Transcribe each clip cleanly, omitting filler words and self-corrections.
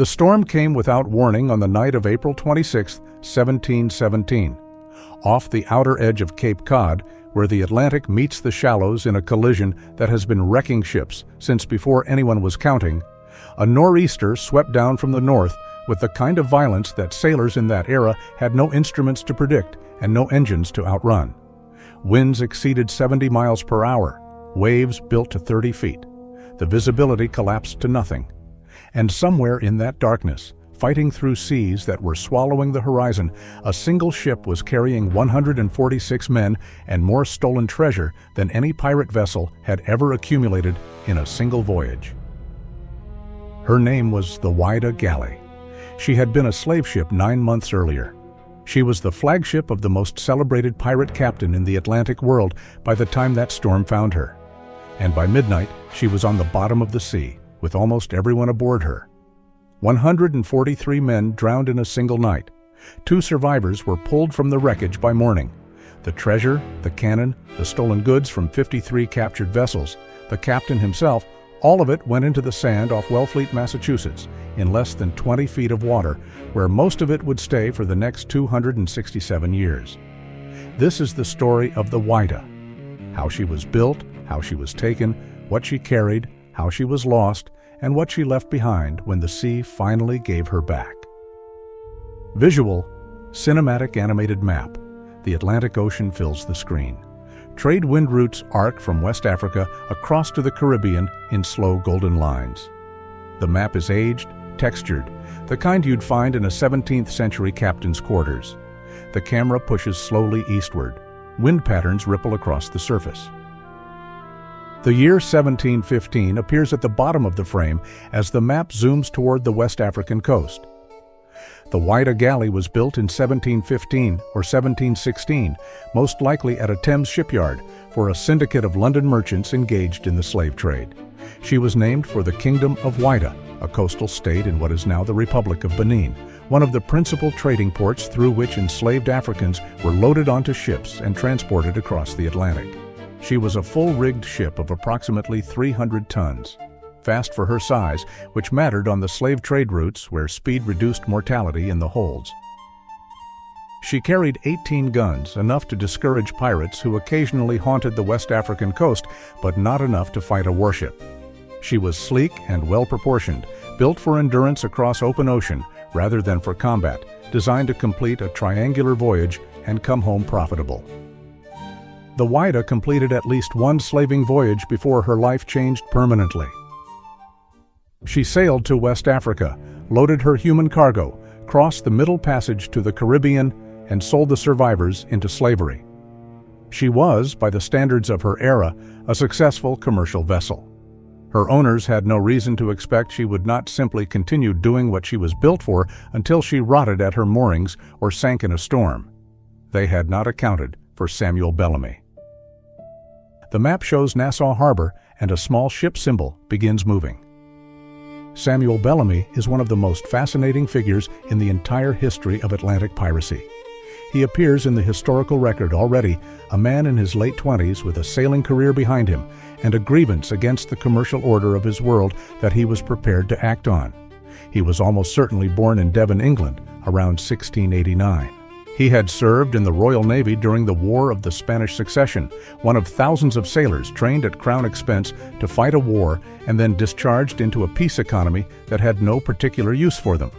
The storm came without warning on the night of April 26, 1717. Off the outer edge of Cape Cod, where the Atlantic meets the shallows in a collision that has been wrecking ships since before anyone was counting, a nor'easter swept down from the north with the kind of violence that sailors in that era had no instruments to predict and no engines to outrun. Winds exceeded 70 miles per hour, waves built to 30 feet. The visibility collapsed to nothing. And somewhere in that darkness, fighting through seas that were swallowing the horizon, a single ship was carrying 146 men and more stolen treasure than any pirate vessel had ever accumulated in a single voyage. Her name was the Whydah galley. She had been a slave ship 9 months earlier. She was the flagship of the most celebrated pirate captain in the Atlantic world by the time that storm found her. And by midnight, she was on the bottom of the sea, with almost everyone aboard her. 143 men drowned in a single night. 2 survivors were pulled from the wreckage by morning. The treasure, the cannon, the stolen goods from 53 captured vessels, the captain himself, all of it went into the sand off Wellfleet, Massachusetts, in less than 20 feet of water, where most of it would stay for the next 267 years. This is the story of the Whydah. How she was built, how she was taken, what she carried, how she was lost, and what she left behind when the sea finally gave her back. Visual, cinematic animated map. The Atlantic Ocean fills the screen. Trade wind routes arc from West Africa across to the Caribbean in slow golden lines. The map is aged, textured, the kind you'd find in a 17th century captain's quarters. The camera pushes slowly eastward. Wind patterns ripple across the surface. The year 1715 appears at the bottom of the frame as the map zooms toward the West African coast. The Whydah galley was built in 1715 or 1716, most likely at a Thames shipyard, for a syndicate of London merchants engaged in the slave trade. She was named for the Kingdom of Whydah, a coastal state in what is now the Republic of Benin, one of the principal trading ports through which enslaved Africans were loaded onto ships and transported across the Atlantic. She was a full-rigged ship of approximately 300 tons. Fast for her size, which mattered on the slave trade routes where speed reduced mortality in the holds. She carried 18 guns, enough to discourage pirates who occasionally haunted the West African coast, but not enough to fight a warship. She was sleek and well-proportioned, built for endurance across open ocean rather than for combat, designed to complete a triangular voyage and come home profitable. The Whydah completed at least one slaving voyage before her life changed permanently. She sailed to West Africa, loaded her human cargo, crossed the Middle Passage to the Caribbean, and sold the survivors into slavery. She was, by the standards of her era, a successful commercial vessel. Her owners had no reason to expect she would not simply continue doing what she was built for until she rotted at her moorings or sank in a storm. They had not accounted for Samuel Bellamy. The map shows Nassau Harbor, and a small ship symbol begins moving. Samuel Bellamy is one of the most fascinating figures in the entire history of Atlantic piracy. He appears in the historical record already, a man in his late 20s with a sailing career behind him and a grievance against the commercial order of his world that he was prepared to act on. He was almost certainly born in Devon, England, around 1689. He had served in the Royal Navy during the War of the Spanish Succession, one of thousands of sailors trained at Crown expense to fight a war and then discharged into a peace economy that had no particular use for them.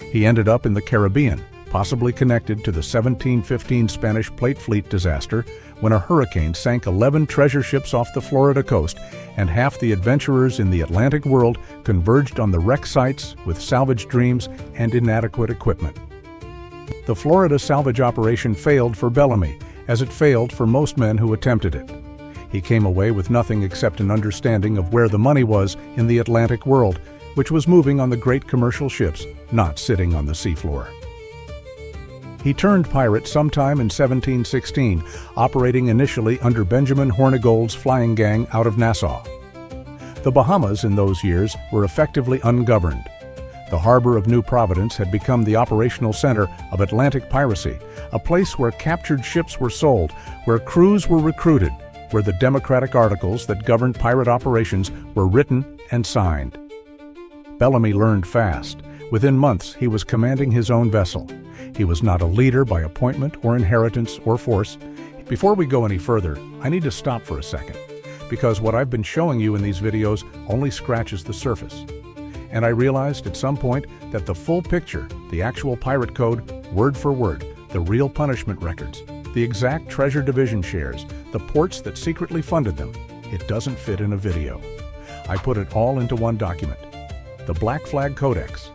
He ended up in the Caribbean, possibly connected to the 1715 Spanish Plate Fleet disaster, when a hurricane sank 11 treasure ships off the Florida coast, and half the adventurers in the Atlantic world converged on the wreck sites with salvage dreams and inadequate equipment. The Florida salvage operation failed for Bellamy, as it failed for most men who attempted it. He came away with nothing except an understanding of where the money was in the Atlantic world, which was moving on the great commercial ships, not sitting on the seafloor. He turned pirate sometime in 1716, operating initially under Benjamin Hornigold's flying gang out of Nassau. The Bahamas in those years were effectively ungoverned. The harbor of New Providence had become the operational center of Atlantic piracy, a place where captured ships were sold, where crews were recruited, where the democratic articles that governed pirate operations were written and signed. Bellamy learned fast. Within months, he was commanding his own vessel. He was not a leader by appointment or inheritance or force. Before we go any further, I need to stop for a second, because what I've been showing you in these videos only scratches the surface. And I realized at some point that the full picture, the actual pirate code, word for word, the real punishment records, the exact treasure division shares, the ports that secretly funded them, it doesn't fit in a video. I put it all into one document, the Black Flag Codex.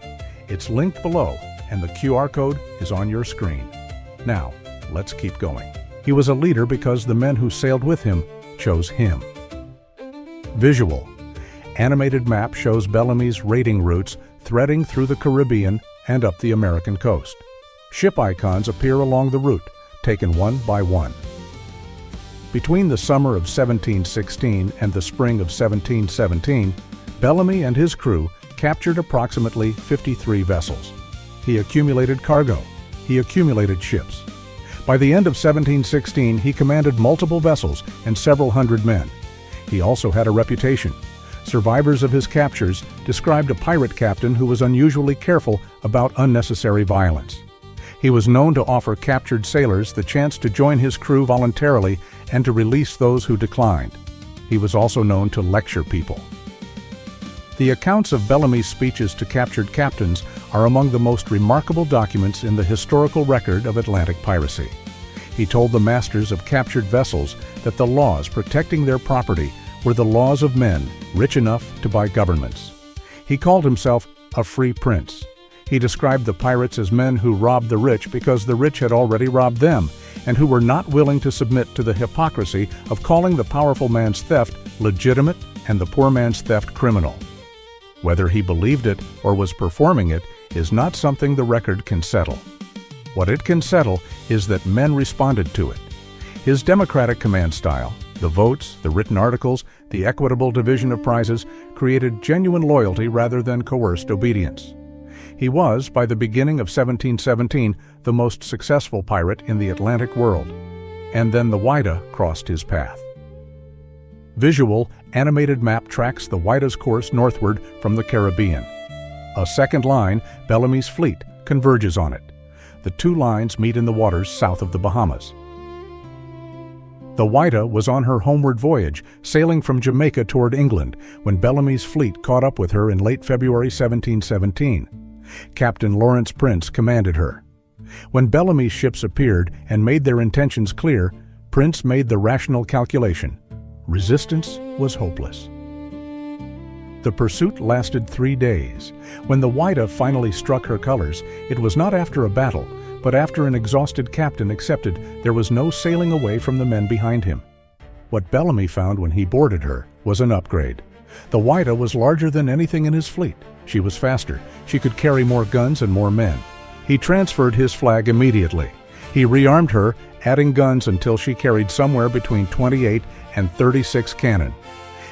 It's linked below, and the QR code is on your screen. Now, let's keep going. He was a leader because the men who sailed with him chose him. Visual. Animated map shows Bellamy's raiding routes threading through the Caribbean and up the American coast. Ship icons appear along the route, taken one by one. Between the summer of 1716 and the spring of 1717, Bellamy and his crew captured approximately 53 vessels. He accumulated cargo. He accumulated ships. By the end of 1716, he commanded multiple vessels and several hundred men. He also had a reputation. Survivors of his captures described a pirate captain who was unusually careful about unnecessary violence. He was known to offer captured sailors the chance to join his crew voluntarily and to release those who declined. He was also known to lecture people. The accounts of Bellamy's speeches to captured captains are among the most remarkable documents in the historical record of Atlantic piracy. He told the masters of captured vessels that the laws protecting their property were the laws of men rich enough to buy governments. He called himself a free prince. He described the pirates as men who robbed the rich because the rich had already robbed them, and who were not willing to submit to the hypocrisy of calling the powerful man's theft legitimate and the poor man's theft criminal. Whether he believed it or was performing it is not something the record can settle. What it can settle is that men responded to it. His democratic command style, the votes, the written articles, the equitable division of prizes, created genuine loyalty rather than coerced obedience. He was, by the beginning of 1717, the most successful pirate in the Atlantic world. And then the Whydah crossed his path. Visual, animated map tracks the Whydah's course northward from the Caribbean. A second line, Bellamy's fleet, converges on it. The two lines meet in the waters south of the Bahamas. The Whydah was on her homeward voyage, sailing from Jamaica toward England, when Bellamy's fleet caught up with her in late February 1717. Captain Lawrence Prince commanded her. When Bellamy's ships appeared and made their intentions clear, Prince made the rational calculation: resistance was hopeless. The pursuit lasted 3 days. When the Whydah finally struck her colors, it was not after a battle, but after an exhausted captain accepted there was no sailing away from the men behind him. What Bellamy found when he boarded her was an upgrade. The Whydah was larger than anything in his fleet. She was faster. She could carry more guns and more men. He transferred his flag immediately. He rearmed her, adding guns until she carried somewhere between 28 and 36 cannon.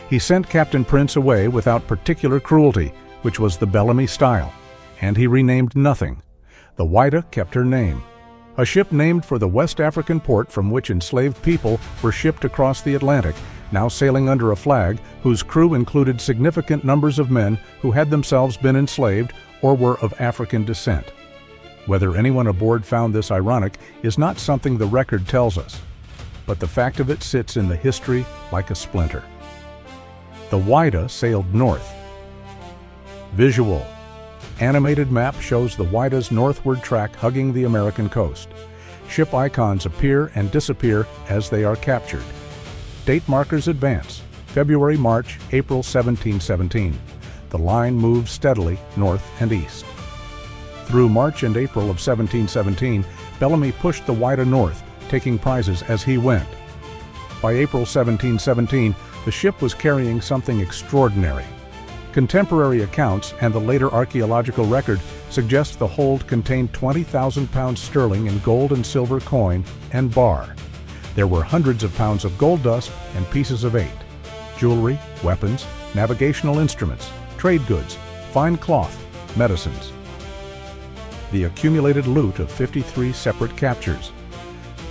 He sent Captain Prince away without particular cruelty, which was the Bellamy style, and he renamed nothing. The Whydah kept her name. A ship named for the West African port from which enslaved people were shipped across the Atlantic, now sailing under a flag whose crew included significant numbers of men who had themselves been enslaved or were of African descent. Whether anyone aboard found this ironic is not something the record tells us, but the fact of it sits in the history like a splinter. The Whydah sailed north. Visual. Animated map shows the Whydah's northward track hugging the American coast. Ship icons appear and disappear as they are captured. Date markers advance: February, March, April 1717. The line moves steadily north and east. Through March and April of 1717, Bellamy pushed the Whydah north, taking prizes as he went. By April 1717, the ship was carrying something extraordinary. Contemporary accounts and the later archaeological record suggest the hold contained 20,000 pounds sterling in gold and silver coin and bar. There were hundreds of pounds of gold dust and pieces of 8, jewelry, weapons, navigational instruments, trade goods, fine cloth, medicines. The accumulated loot of 53 separate captures.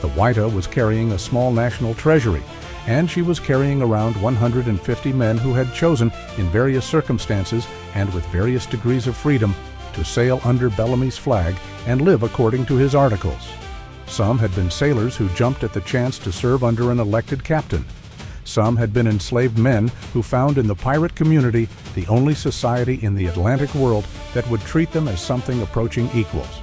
The Whydah was carrying a small national treasury, and she was carrying around 150 men who had chosen, in various circumstances and with various degrees of freedom, to sail under Bellamy's flag and live according to his articles. Some had been sailors who jumped at the chance to serve under an elected captain. Some had been enslaved men who found in the pirate community the only society in the Atlantic world that would treat them as something approaching equals.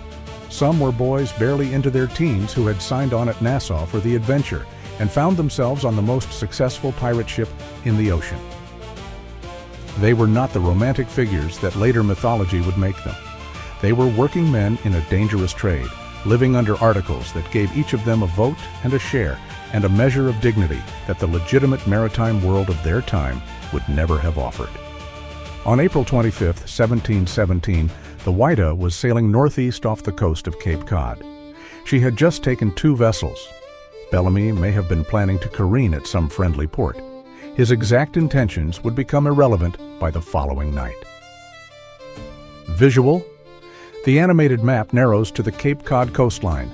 Some were boys barely into their teens who had signed on at Nassau for the adventure and found themselves on the most successful pirate ship in the ocean. They were not the romantic figures that later mythology would make them. They were working men in a dangerous trade, living under articles that gave each of them a vote and a share and a measure of dignity that the legitimate maritime world of their time would never have offered. On April 25, 1717, the Whydah was sailing northeast off the coast of Cape Cod. She had just taken 2 vessels. Bellamy may have been planning to careen at some friendly port. His exact intentions would become irrelevant by the following night. Visual: the animated map narrows to the Cape Cod coastline.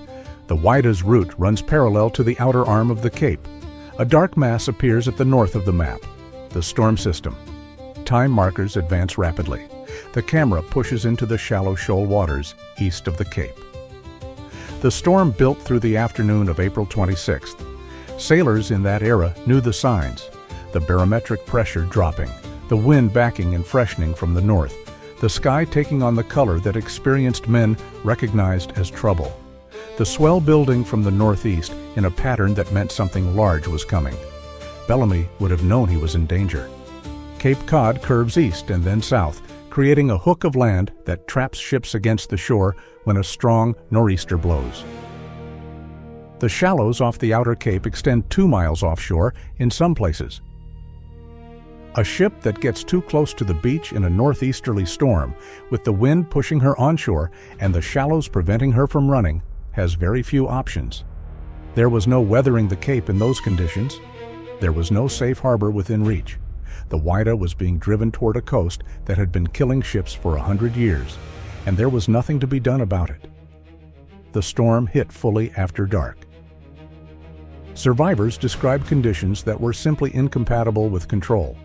The Whydah's route runs parallel to the outer arm of the Cape. A dark mass appears at the north of the map, the storm system. Time markers advance rapidly. The camera pushes into the shallow shoal waters east of the Cape. The storm built through the afternoon of April 26th. Sailors in that era knew the signs: the barometric pressure dropping, the wind backing and freshening from the north, the sky taking on the color that experienced men recognized as trouble, the swell building from the northeast in a pattern that meant something large was coming. Bellamy would have known he was in danger. Cape Cod curves east and then south, creating a hook of land that traps ships against the shore when a strong nor'easter blows. The shallows off the outer cape extend 2 miles offshore in some places. A ship that gets too close to the beach in a northeasterly storm, with the wind pushing her onshore and the shallows preventing her from running, has very few options. There was no weathering the Cape in those conditions. There was no safe harbor within reach. The Whydah was being driven toward a coast that had been killing ships for 100 years, and there was nothing to be done about it. The storm hit fully after dark. Survivors described conditions that were simply incompatible with control.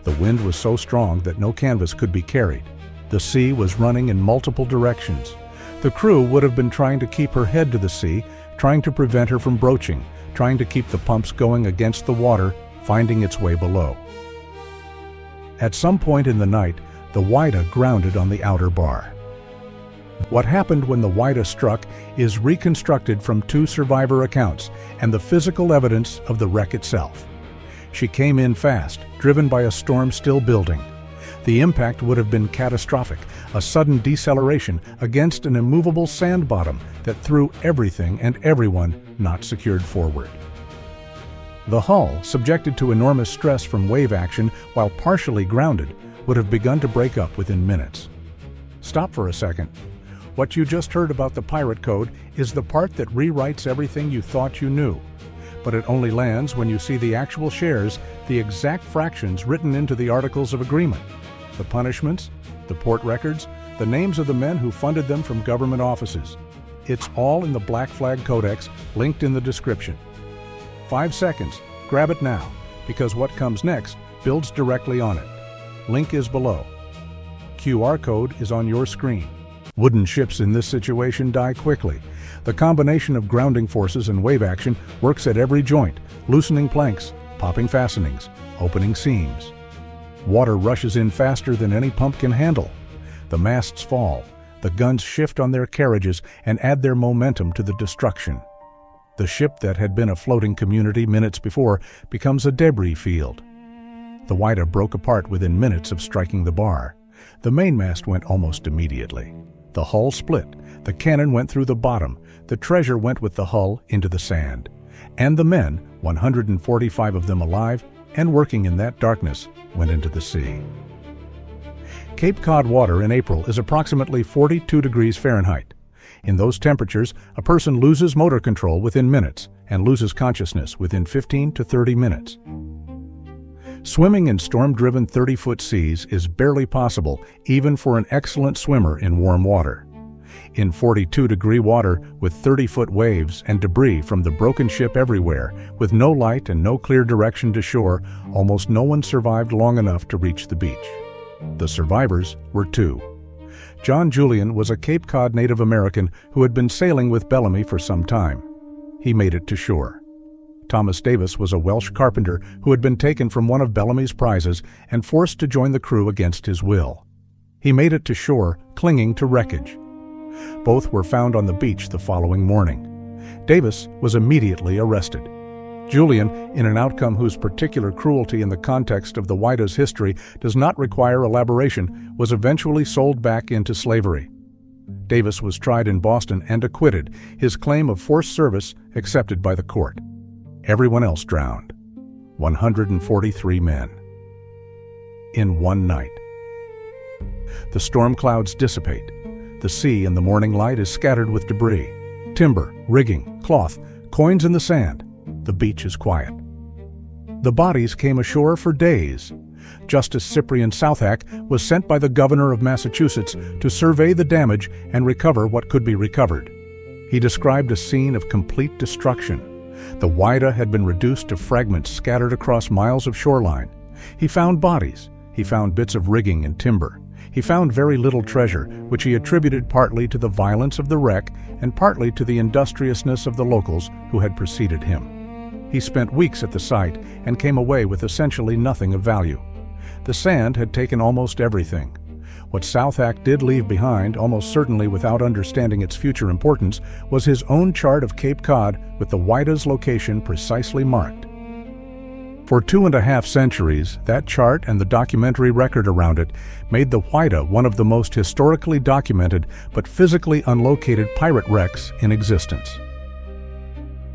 The wind was so strong that no canvas could be carried. The sea was running in multiple directions. The crew would have been trying to keep her head to the sea, trying to prevent her from broaching, trying to keep the pumps going against the water, finding its way below. At some point in the night, the Whydah grounded on the outer bar. What happened when the Whydah struck is reconstructed from 2 survivor accounts and the physical evidence of the wreck itself. She came in fast, driven by a storm still building. The impact would have been catastrophic, a sudden deceleration against an immovable sand bottom that threw everything and everyone not secured forward. The hull, subjected to enormous stress from wave action while partially grounded, would have begun to break up within minutes. Stop for a second. What you just heard about the pirate code is the part that rewrites everything you thought you knew. But it only lands when you see the actual shares, the exact fractions written into the Articles of Agreement, the punishments, the port records, the names of the men who funded them from government offices. It's all in the Black Flag Codex, linked in the description. 5 seconds, grab it now, because what comes next builds directly on it. Link is below. QR code is on your screen. Wooden ships in this situation die quickly. The combination of grounding forces and wave action works at every joint, loosening planks, popping fastenings, opening seams. Water rushes in faster than any pump can handle. The masts fall, the guns shift on their carriages and add their momentum to the destruction. The ship that had been a floating community minutes before becomes a debris field. The Whydah broke apart within minutes of striking the bar. The mainmast went almost immediately. The hull split, the cannon went through the bottom, the treasure went with the hull into the sand. And the men, 145 of them alive and working in that darkness, went into the sea. Cape Cod water in April is approximately 42 degrees Fahrenheit. In those temperatures, a person loses motor control within minutes and loses consciousness within 15 to 30 minutes. Swimming in storm-driven 30-foot seas is barely possible even for an excellent swimmer in warm water. In 42-degree water with 30-foot waves and debris from the broken ship everywhere, with no light and no clear direction to shore, almost no one survived long enough to reach the beach. The survivors were 2. John Julian was a Cape Cod Native American who had been sailing with Bellamy for some time. He made it to shore. Thomas Davis was a Welsh carpenter who had been taken from one of Bellamy's prizes and forced to join the crew against his will. He made it to shore, clinging to wreckage. Both were found on the beach the following morning. Davis was immediately arrested. Julian, in an outcome whose particular cruelty in the context of the Whydah's history does not require elaboration, was eventually sold back into slavery. Davis was tried in Boston and acquitted, his claim of forced service accepted by the court. Everyone else drowned. 143 men. In one night. The storm clouds dissipate. The sea in the morning light is scattered with debris. Timber, rigging, cloth, coins in the sand. The beach is quiet. The bodies came ashore for days. Justice Cyprian Southack was sent by the governor of Massachusetts to survey the damage and recover what could be recovered. He described a scene of complete destruction. The Whydah had been reduced to fragments scattered across miles of shoreline. He found bodies. He found bits of rigging and timber. He found very little treasure, which he attributed partly to the violence of the wreck and partly to the industriousness of the locals who had preceded him. He spent weeks at the site and came away with essentially nothing of value. The sand had taken almost everything. What Southack did leave behind, almost certainly without understanding its future importance, was his own chart of Cape Cod with the Whydah's location precisely marked. For 2.5 centuries, that chart and the documentary record around it made the Whydah one of the most historically documented but physically unlocated pirate wrecks in existence.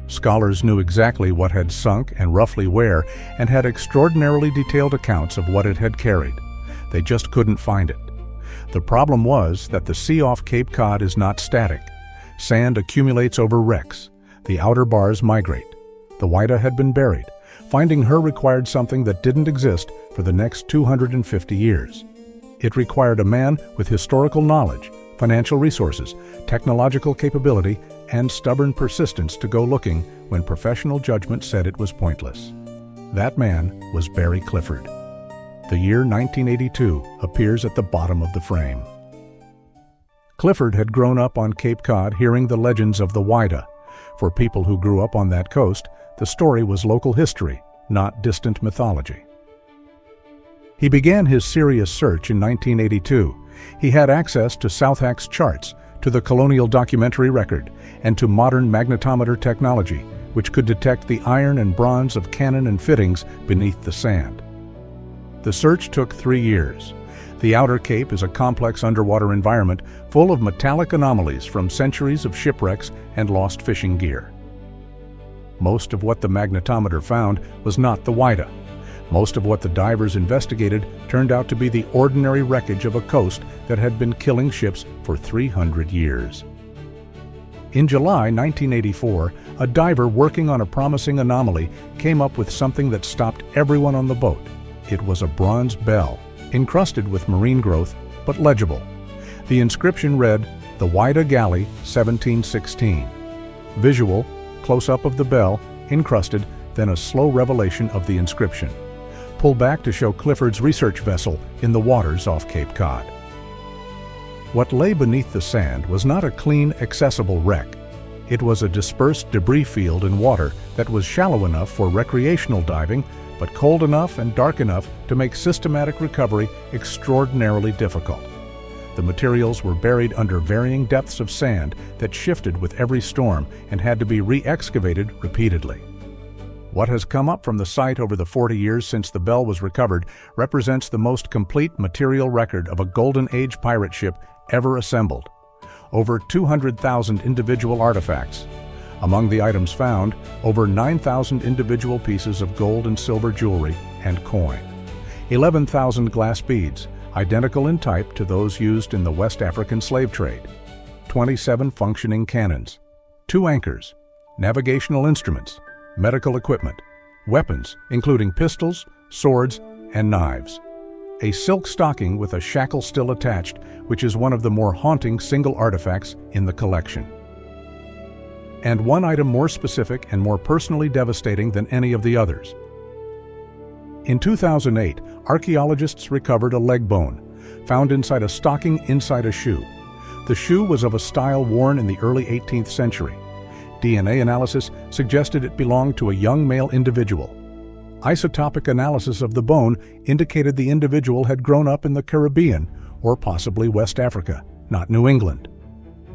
Scholars knew exactly what had sunk and roughly where, and had extraordinarily detailed accounts of what it had carried. They just couldn't find it. The problem was that the sea off Cape Cod is not static. Sand accumulates over wrecks. The outer bars migrate. The Whydah had been buried. Finding her required something that didn't exist for the next 250 years. It required a man with historical knowledge, financial resources, technological capability, and stubborn persistence to go looking when professional judgment said it was pointless. That man was Barry Clifford. The year 1982 appears at the bottom of the frame. Clifford had grown up on Cape Cod hearing the legends of the Whydah. For people who grew up on that coast, the story was local history, not distant mythology. He began his serious search in 1982. He had access to Southack's charts, to the colonial documentary record, and to modern magnetometer technology, which could detect the iron and bronze of cannon and fittings beneath the sand. The search took 3 years. The Outer Cape is a complex underwater environment full of metallic anomalies from centuries of shipwrecks and lost fishing gear. Most of what the magnetometer found was not the Whydah. Most of what the divers investigated turned out to be the ordinary wreckage of a coast that had been killing ships for 300 years. In July 1984, a diver working on a promising anomaly came up with something that stopped everyone on the boat. It was a bronze bell, encrusted with marine growth, but legible. The inscription read, "The Whydah Galley, 1716. Visual, close-up of the bell, encrusted, then a slow revelation of the inscription. Pull back to show Clifford's research vessel in the waters off Cape Cod. What lay beneath the sand was not a clean, accessible wreck. It was a dispersed debris field in water that was shallow enough for recreational diving, but cold enough and dark enough to make systematic recovery extraordinarily difficult. The materials were buried under varying depths of sand that shifted with every storm and had to be re-excavated repeatedly. What has come up from the site over the 40 years since the bell was recovered represents the most complete material record of a Golden Age pirate ship ever assembled. Over 200,000 individual artifacts. Among the items found, over 9,000 individual pieces of gold and silver jewelry and coin. 11,000 glass beads, identical in type to those used in the West African slave trade. 27 functioning cannons. 2 anchors. Navigational instruments. Medical equipment, weapons, including pistols, swords, and knives. A silk stocking with a shackle still attached, which is one of the more haunting single artifacts in the collection. And one item more specific and more personally devastating than any of the others. In 2008, archaeologists recovered a leg bone, found inside a stocking inside a shoe. The shoe was of a style worn in the early 18th century. DNA analysis suggested it belonged to a young male individual. Isotopic analysis of the bone indicated the individual had grown up in the Caribbean or possibly West Africa, not New England.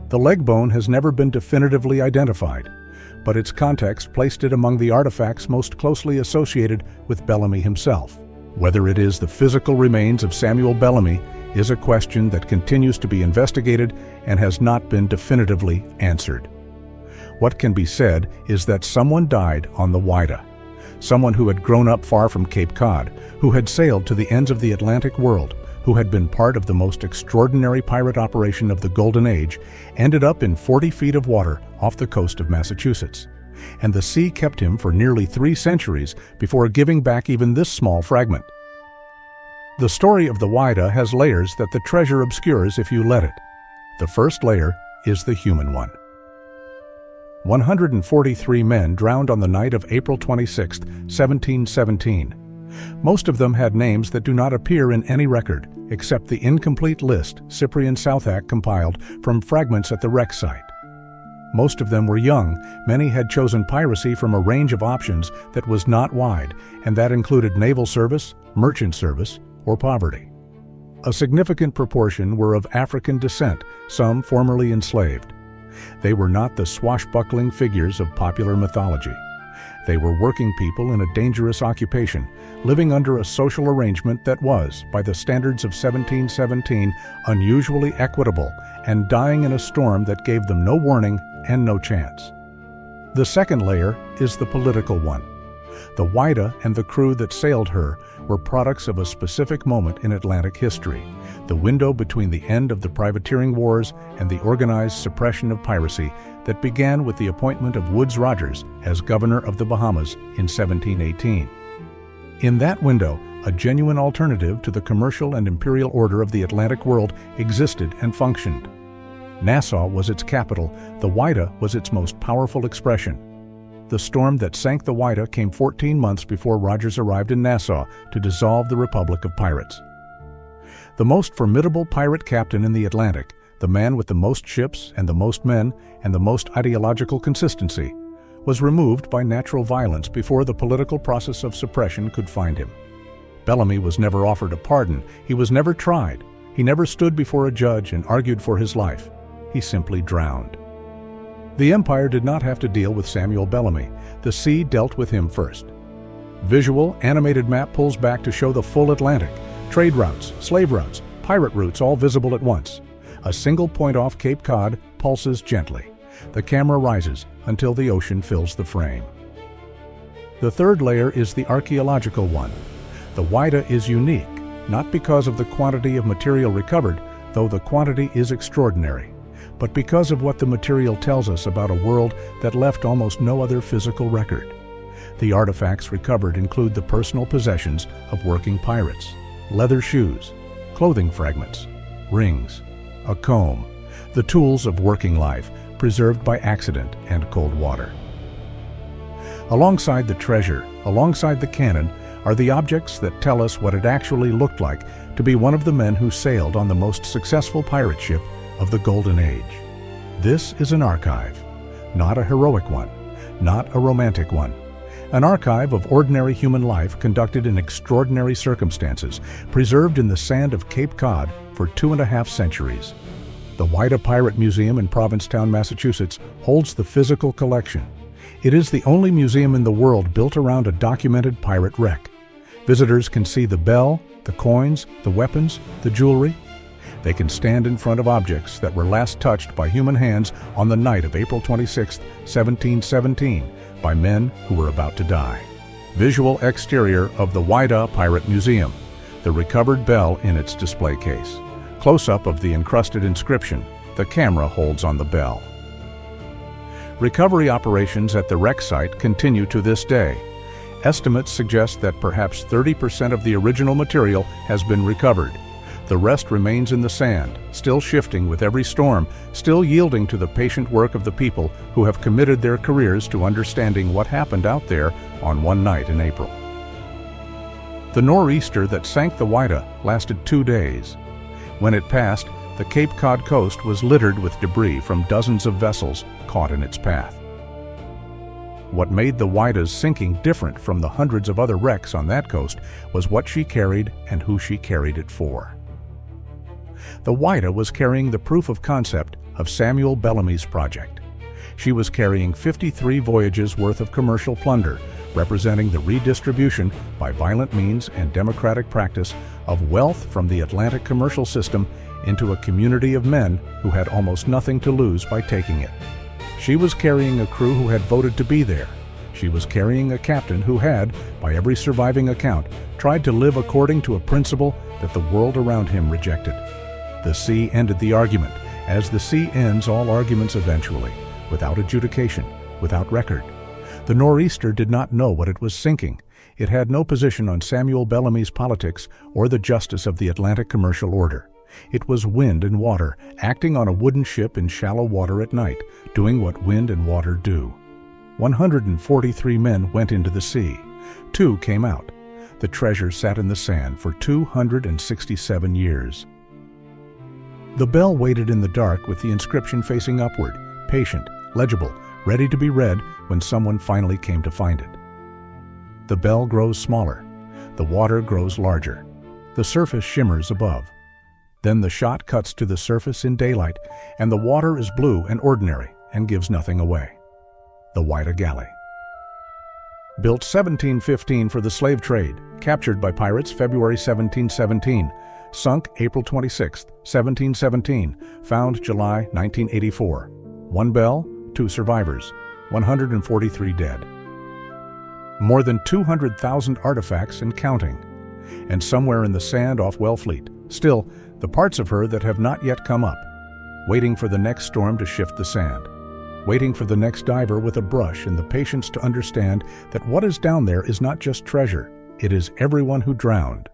The leg bone has never been definitively identified, but its context placed it among the artifacts most closely associated with Bellamy himself. Whether it is the physical remains of Samuel Bellamy is a question that continues to be investigated and has not been definitively answered. What can be said is that someone died on the Whydah, someone who had grown up far from Cape Cod, who had sailed to the ends of the Atlantic world, who had been part of the most extraordinary pirate operation of the Golden Age, ended up in 40 feet of water off the coast of Massachusetts. And the sea kept him for nearly 3 centuries before giving back even this small fragment. The story of the Whydah has layers that the treasure obscures if you let it. The first layer is the human one. 143 men drowned on the night of April 26, 1717. Most of them had names that do not appear in any record, except the incomplete list Cyprian Southack compiled from fragments at the wreck site. Most of them were young. Many had chosen piracy from a range of options that was not wide, and that included naval service, merchant service, or poverty. A significant proportion were of African descent, some formerly enslaved. They were not the swashbuckling figures of popular mythology. They were working people in a dangerous occupation, living under a social arrangement that was, by the standards of 1717, unusually equitable, and dying in a storm that gave them no warning and no chance. The second layer is the political one. The Whydah and the crew that sailed her were products of a specific moment in Atlantic history, the window between the end of the privateering wars and the organized suppression of piracy that began with the appointment of Woodes Rogers as governor of the Bahamas in 1718. In that window, a genuine alternative to the commercial and imperial order of the Atlantic world existed and functioned. Nassau was its capital. The Whydah was its most powerful expression. The storm that sank the Whydah came 14 months before Rogers arrived in Nassau to dissolve the Republic of Pirates. The most formidable pirate captain in the Atlantic, the man with the most ships and the most men and the most ideological consistency, was removed by natural violence before the political process of suppression could find him. Bellamy was never offered a pardon. He was never tried. He never stood before a judge and argued for his life. He simply drowned. The Empire did not have to deal with Samuel Bellamy. The sea dealt with him first. Visual, animated map pulls back to show the full Atlantic, trade routes, slave routes, pirate routes all visible at once. A single point off Cape Cod pulses gently. The camera rises until the ocean fills the frame. The third layer is the archaeological one. The Whydah is unique, not because of the quantity of material recovered, though the quantity is extraordinary, but because of what the material tells us about a world that left almost no other physical record. The artifacts recovered include the personal possessions of working pirates, leather shoes, clothing fragments, rings, a comb, the tools of working life preserved by accident and cold water. Alongside the treasure, alongside the cannon, are the objects that tell us what it actually looked like to be one of the men who sailed on the most successful pirate ship of the Golden Age. This is an archive, not a heroic one, not a romantic one. An archive of ordinary human life conducted in extraordinary circumstances, preserved in the sand of Cape Cod for 2.5 centuries. The Whydah Pirate Museum in Provincetown, Massachusetts, holds the physical collection. It is the only museum in the world built around a documented pirate wreck. Visitors can see the bell, the coins, the weapons, the jewelry. They can stand in front of objects that were last touched by human hands on the night of April 26, 1717, by men who were about to die. Visual exterior of the Whydah Pirate Museum. The recovered bell in its display case. Close-up of the encrusted inscription. The camera holds on the bell. Recovery operations at the wreck site continue to this day. Estimates suggest that perhaps 30% of the original material has been recovered. The rest remains in the sand, still shifting with every storm, still yielding to the patient work of the people who have committed their careers to understanding what happened out there on one night in April. The nor'easter that sank the Whydah lasted 2 days. When it passed, the Cape Cod coast was littered with debris from dozens of vessels caught in its path. What made the Whydah's sinking different from the hundreds of other wrecks on that coast was what she carried and who she carried it for. The Whydah was carrying the proof of concept of Samuel Bellamy's project. She was carrying 53 voyages worth of commercial plunder, representing the redistribution by violent means and democratic practice of wealth from the Atlantic commercial system into a community of men who had almost nothing to lose by taking it. She was carrying a crew who had voted to be there. She was carrying a captain who had, by every surviving account, tried to live according to a principle that the world around him rejected. The sea ended the argument, as the sea ends all arguments eventually, without adjudication, without record. The nor'easter did not know what it was sinking. It had no position on Samuel Bellamy's politics or the justice of the Atlantic commercial order. It was wind and water, acting on a wooden ship in shallow water at night, doing what wind and water do. 143 men went into the sea. 2 came out. The treasure sat in the sand for 267 years. The bell waited in the dark with the inscription facing upward, patient, legible, ready to be read when someone finally came to find it. The bell grows smaller. The water grows larger. The surface shimmers above. Then the shot cuts to the surface in daylight, and the water is blue and ordinary and gives nothing away. The Whydah Galley. Built 1715 for the slave trade, captured by pirates February 1717, sunk April 26, 1717, found July 1984. 1 bell, 2 survivors, 143 dead. More than 200,000 artifacts and counting. And somewhere in the sand off Wellfleet, still, the parts of her that have not yet come up, waiting for the next storm to shift the sand, waiting for the next diver with a brush and the patience to understand that what is down there is not just treasure, it is everyone who drowned.